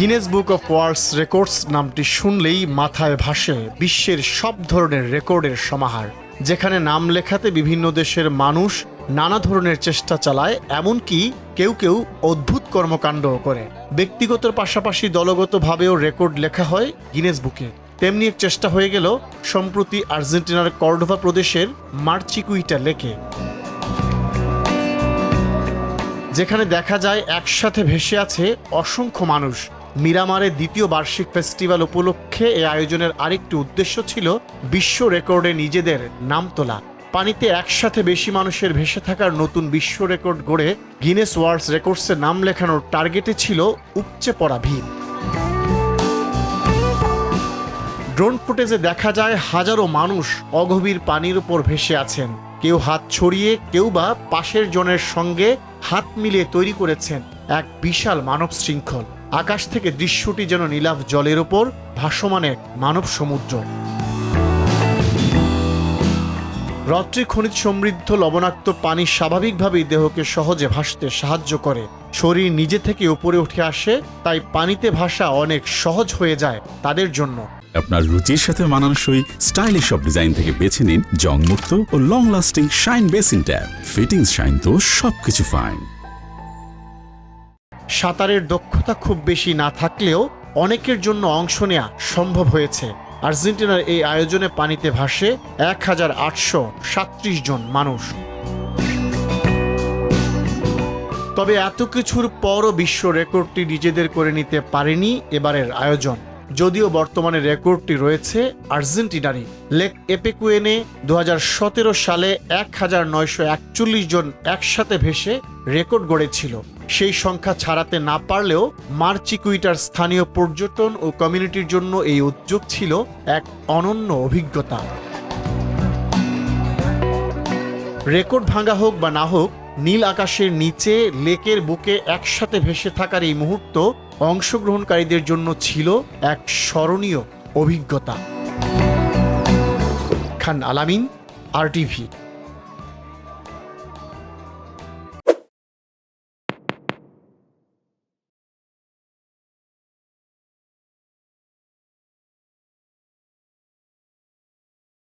Guinness book of world's records নামটি শুনলেই মাথায় ভাসে বিশ্বের সব ধরনের রেকর্ডের সমাহার, যেখানে নাম লেখাতে বিভিন্ন দেশের মানুষ নানা ধরনের চেষ্টা চালায়, এমনকি কেউ কেউ অদ্ভুত কর্মকাণ্ডও করে। ব্যক্তিগত পাশাপাশি দলগতভাবেও রেকর্ড লেখা হয় গিনেস বুকে। তেমনি এক চেষ্টা হয়ে গেল সম্প্রতি আর্জেন্টিনার কর্ডোভা প্রদেশের মারচিকুইটা লেকে, যেখানে দেখা যায় একসাথে ভেসে আছে অসংখ্য মানুষ। মিরামারের দ্বিতীয় বার্ষিক ফেস্টিভ্যাল উপলক্ষে এই আয়োজনের আরেকটি উদ্দেশ্য ছিল বিশ্ব রেকর্ডে নিজেদের নাম তোলা। পানিতে একসাথে বেশি মানুষের ভেসে থাকার নতুন বিশ্ব রেকর্ড গড়ে গিনেস ওয়ার্ল্ড রেকর্ডসে নাম লেখানোর টার্গেটে ছিল উপচে পড়া ভিড়। ড্রোন ফুটেজে দেখা যায় হাজারো মানুষ অগভীর পানির উপর ভেসে আছেন। কেউ হাত ছড়িয়ে, কেউ বা পাশের জনের সঙ্গে হাত মিলিয়ে তৈরি করেছেন এক বিশাল মানব শৃঙ্খল। আকাশ থেকে দৃশ্যটি যেন নীলাভ জলের ওপর ভাসমান এক মানব সমুদ্র। হ্রদটি খনিজ সমৃদ্ধ লবণাক্ত পানি স্বাভাবিকভাবেই দেহকে সহজে ভাসতে সাহায্য করে। শরীর নিজে থেকে উপরে উঠে আসে, তাই পানিতে ভাসা অনেক সহজ হয়ে যায় তাদের জন্য। আপনার রুচির সাথে মানানসই স্টাইলিশ সব ডিজাইন থেকে বেছে নিন জংমুক্ত ও long lasting shine basin tap. Fittings shine তো সবকিছু ফাইন। সাঁতারের দক্ষতা খুব বেশি না থাকলেও অনেকের জন্য অংশ নেওয়া সম্ভব হয়েছে। আর্জেন্টিনার এই আয়োজনে পানিতে ভাসে 1837 জন মানুষ। তবে এত কিছুর পরও বিশ্ব রেকর্ডটি নিজেদের করে নিতে পারেনি এবারের আয়োজন। যদিও বর্তমানে রেকর্ডটি রয়েছে আর্জেন্টিনারই। লেক এপেকুয়েনে 2017 সালে 1941 জন একসাথে ভেসে রেকর্ড গড়েছিল। সেই সংখ্যা ছাড়াতে না পারলেও মারচিকুইটার স্থানীয় পর্যটন ও কমিউনিটির জন্য এই উদ্যোগ ছিল এক অনন্য অভিজ্ঞতা। রেকর্ড ভাঙা হোক বা না হোক, নীল আকাশের নিচে লেকের বুকে একসাথে ভেসে থাকার এই মুহূর্ত অংশগ্রহণকারীদের জন্য ছিল এক স্মরণীয় অভিজ্ঞতা। খান আলামিন, RTV।